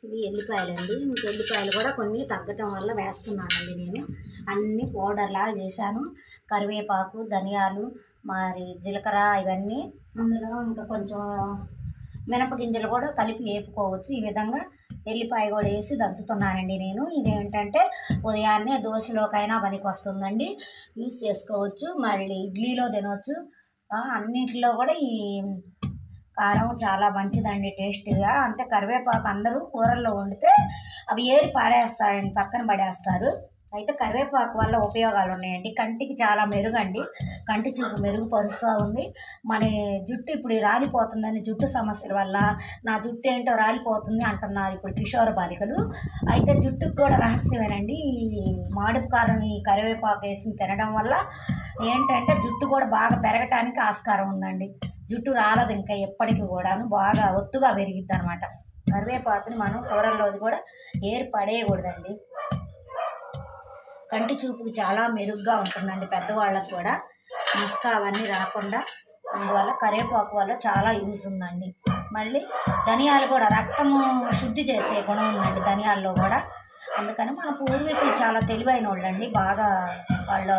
ఇవి ఎల్లిపాయలండి. ఇంక ఎల్లిపాయలు కూడా కొన్ని తగ్గటం వల్ల వేస్తున్నానండి నేను. అన్నీ పౌడర్లాగా చేశాను. కరివేపాకు, ధనియాలు, మరి జీలకర్ర ఇవన్నీ. అందులో ఇంకా కొంచెం మినపగింజలు కూడా కలిపి వేపుకోవచ్చు. ఈ విధంగా ఎల్లిపాయ కూడా వేసి దంచుతున్నానండి నేను. ఇదేంటంటే ఉదయాన్నే దోశలోకైనా పనికి వస్తుందండి. యూస్ చేసుకోవచ్చు, మళ్ళీ ఇడ్లీలో తినవచ్చు. అన్నింటిలో కూడా ఈ కారం చాలా మంచిదండి, టేస్టీగా. అంటే కరివేపాకు అందరూ కూరల్లో వండితే అవి ఏరి పాడేస్తారండి, పక్కన పడేస్తారు. అయితే కరివేపాకు వల్ల ఉపయోగాలు ఉన్నాయండి. కంటికి చాలా మెరుగండి, కంటి చూపు మెరుగుపరుస్తూ ఉంది. మన జుట్టు ఇప్పుడు రాలిపోతుందని, జుట్టు సమస్యల వల్ల నా జుట్టు ఏంటో రాలిపోతుంది అంటున్నారు ఇప్పుడు కిషోర బాలికలు. అయితే జుట్టుకు కూడా రహస్యమేనండి. ఈ మామిడి కారం, ఈ కరివేపాకు వేసి తినడం వల్ల ఏంటంటే జుట్టు కూడా బాగా పెరగటానికి ఆస్కారం ఉందండి. జుట్టు రాలదు ఇంకా ఎప్పటికీ కూడాను, బాగా ఒత్తుగా పెరిగిద్ది అనమాట. కరివేపాకుని మనం కూరల్లోది కూడా ఏరి పడేయకూడదండి. కంటి చూపుకి చాలా మెరుగ్గా ఉంటుందండి, పెద్దవాళ్ళకు కూడా మస్కా అవన్నీ రాకుండా. అందువల్ల కరివేపాకు వల్ల చాలా యూజ్ ఉందండి. మళ్ళీ ధనియాలు కూడా రక్తము శుద్ధి చేసే గుణం ఉందండి ధనియాల్లో కూడా. అందుకని మన పూర్వీకులు చాలా తెలివైన వాళ్ళండి. బాగా వాళ్ళ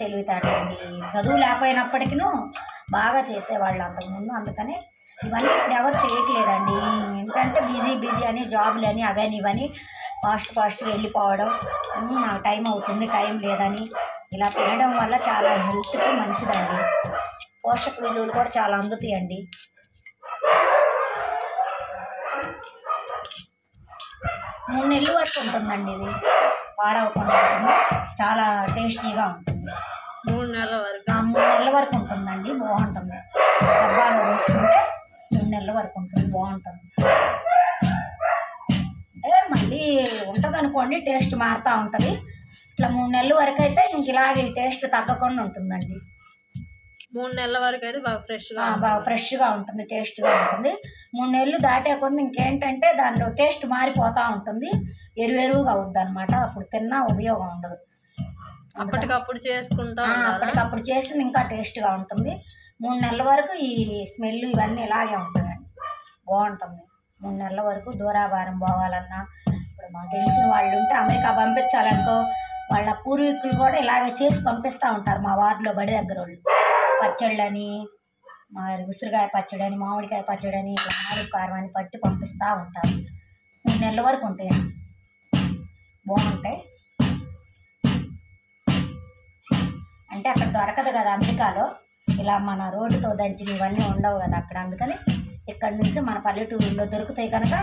తెలివితేటలండి. చదువు లేకపోయినప్పటికీ బాగా చేసేవాళ్ళు అంతకుముందు. అందుకని ఇవన్నీ ఇప్పుడు ఎవరు చేయట్లేదండి. ఏంటంటే బిజీ అని, జాబులు అని, అవని ఇవని ఫాస్ట్గా వెళ్ళిపోవడం, నాకు టైం అవుతుంది, టైం లేదని ఇలా తినడం వల్ల చాలా హెల్త్కి మంచిదండి. పోషక విలువలు కూడా చాలా అందుతాయండి. మూడు నెలల వరకు ఉంటుందండి, ఇది పాడవకుండా ఉంటుంది, చాలా టేస్టీగా ఉంటుంది. 3 నెలల వరకు? 3 నెలల వరకు ఉంటుందండి, బాగుంటుంది. డబ్బాలో వేసుకుంటే 3 నెలల వరకు ఉంటుంది, బాగుంటుంది. అంటే మళ్ళీ ఉంటుంది అనుకోండి, టేస్ట్ మారుతూ ఉంటుంది. ఇట్లా 3 నెలల వరకు అయితే ఇంక ఇలాగే టేస్ట్ తగ్గకుండా ఉంటుందండి. 3 నెలల వరకు అయితే బాగా ఫ్రెష్గా ఉంటుంది, టేస్ట్గా ఉంటుంది. 3 నెలలు దాటే కొంది ఇంకేంటంటే దానిలో టేస్ట్ మారిపోతూ ఉంటుంది, ఎరువుగా అవుద్ది అనమాట. అప్పుడు తిన్నా ఉపయోగం ఉండదు. అప్పటికప్పుడు అప్పటికప్పుడు చేసింది ఇంకా టేస్ట్గా ఉంటుంది. 3 నెలల వరకు ఈ స్మెల్ ఇవన్నీ ఇలాగే ఉంటాయండి, బాగుంటుంది. 3 నెలల వరకు దూరాభారం పోవాలన్నా, ఇప్పుడు మాకు తెలిసిన వాళ్ళు ఉంటే అమెరికా పంపించాలనుకో, వాళ్ళ పూర్వీకులు కూడా ఇలాగే చేసి పంపిస్తూ ఉంటారు. మా వార్డులో బడి దగ్గర వాళ్ళు పచ్చళ్ళని, మరి ఉసిరికాయ పచ్చడని, మామిడికాయ పచ్చడని, ఇట్లా మామిడి కారం అని పట్టి పంపిస్తూ ఉంటారు. 3 నెలల వరకు ఉంటాయండి, బాగుంటాయి. అంటే అక్కడ దొరకదు కదా అమెరికాలో, ఇలా మన రోడ్డుతో దంచిన ఇవన్నీ ఉండవు కదా అక్కడ. అందుకని ఇక్కడి నుంచి మన పల్లెటూరులో దొరుకుతాయి కనుక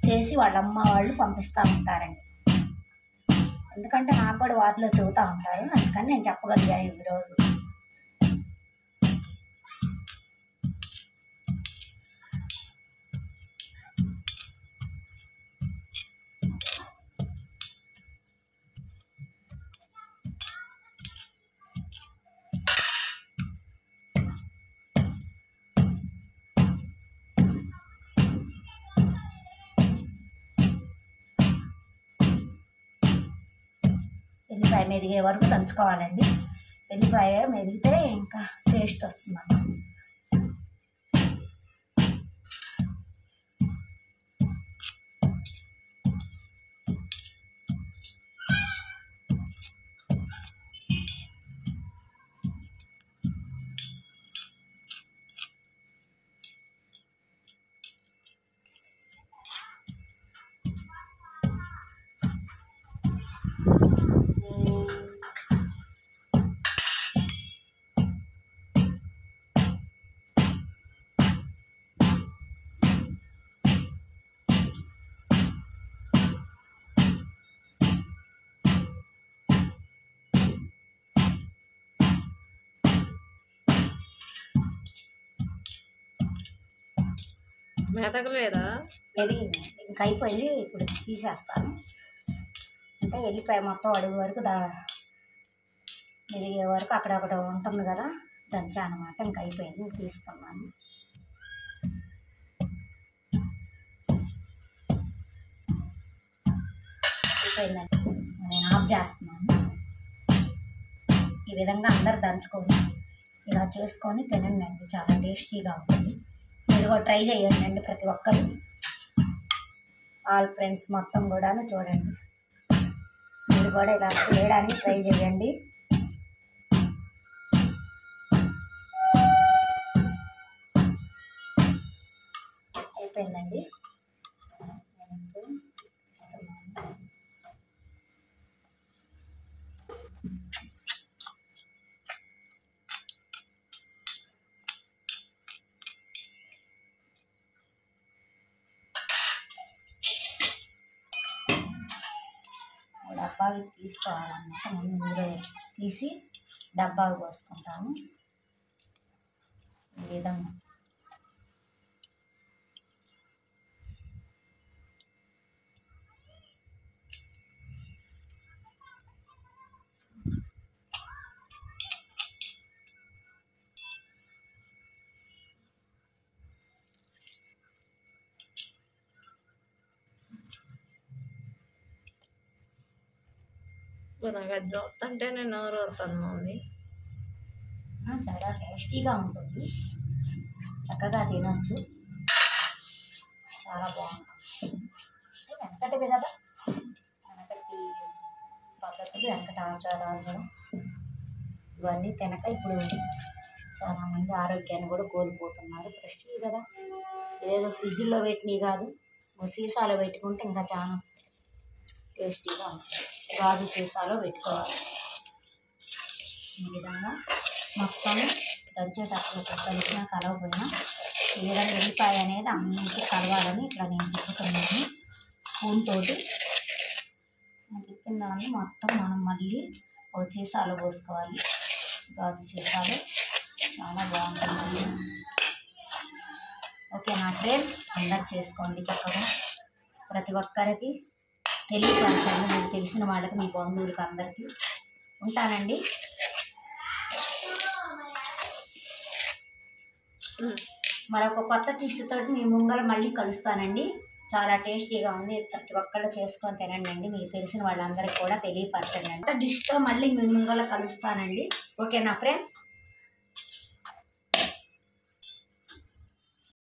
చేసి వాళ్ళ అమ్మ వాళ్ళు పంపిస్తూ ఉంటారండి. ఎందుకంటే నాకు కూడా వాటిలో చెబుతూ ఉంటారు, అందుకని నేను చెప్పగలిగాను ఈరోజు. ఎల్లిపాయ మెదిగే వరకు దంచుకోవాలండి. ఎల్లిపాయ మెదిగితే ఇంకా టేస్ట్ వస్తుంది అన్నమాట. మెదగలేదా? ఇంకా అయిపోయింది, ఇప్పుడు తీసేస్తాను. అంటే ఎల్లిపాయ మొత్తం అడుగు వరకు మెదిగే వరకు అక్కడొకటి ఉంటుంది కదా, దంచా అనమాట. ఇంకా అయిపోయింది, తీస్తున్నాను. అయిపోయిందండి, నేను ఆఫ్ చేస్తున్నాను. ఈ విధంగా అందరు దంచుకొని ఇలా చేసుకొని తినండి అండి, చాలా టేస్టీగా ఉంటుంది. మీరు కూడా ట్రై చేయండి అండి ప్రతి ఒక్కరు. ఆల్ ఫ్రెండ్స్ మొత్తం కూడాను చూడండి. మీరు కూడా ఇలా చేయడానికి ట్రై చేయండి. అయిపోయిందండి. డబ్బాకి తీసుకోవాలన్నమాట. ముందు మీరే తీసి డబ్బాకు పోసుకుంటాము. ఈ విధంగా నాకు అది చూస్తుంటే నేను నోరు ఊరుతుంది మమ్మీ. చాలా టేస్టీగా ఉంటుంది, చక్కగా తినొచ్చు, చాలా బాగుంటుంది. వెనకటివి కదా, వెనకటి పద్ధతులు, వెనకటి ఆచారాలు కూడా ఇవన్నీ తినక ఇప్పుడు చాలామంది ఆరోగ్యాన్ని కూడా కోల్పోతున్నారు. ఫ్రెష్వి కదా, ఏదో ఫ్రిడ్జ్లో పెట్టినవి కాదు, సీసాలో పెట్టుకుంటే ఇంకా చాలా టేస్టీగా ఉంటుంది. గాజు సీసాలో పెట్టుకోవాలి. ఈ విధంగా మొత్తం దంచేటప్పుడు కలిపినా కలవపోయినా ఈ విధంగా ఎల్లిపాయ అనేది అన్నింటికి కలవాలని ఇట్లా నేను తిప్పుతున్నాను స్పూన్ తోటి. తిప్పిన దాన్ని మొత్తం మనం మళ్ళీ ఒక సీసాలో పోసుకోవాలి, గాజు సీసాలో. చాలా బాగుంటుంది. ఓకేనా ఫ్రెండ్స్, అందరు చేసుకోండి చక్కగా. ప్రతి ఒక్కరికి తెలియపరచండి, మీకు తెలిసిన వాళ్ళకి, మీ బంధువులకి అందరికీ. ఉంటానండి. మరొక కొత్త డిష్ తోటి మీ ముంగల మళ్ళీ కలుస్తానండి. చాలా టేస్టీగా ఉంది, ప్రతి ఒక్కళ్ళు చేసుకొని తినండి అండి. మీకు తెలిసిన వాళ్ళందరికీ కూడా తెలియపరచండి. కొత్త డిష్తో మళ్ళీ మీ ముంగల కలుస్తానండి. ఓకేనా ఫ్రెండ్స్.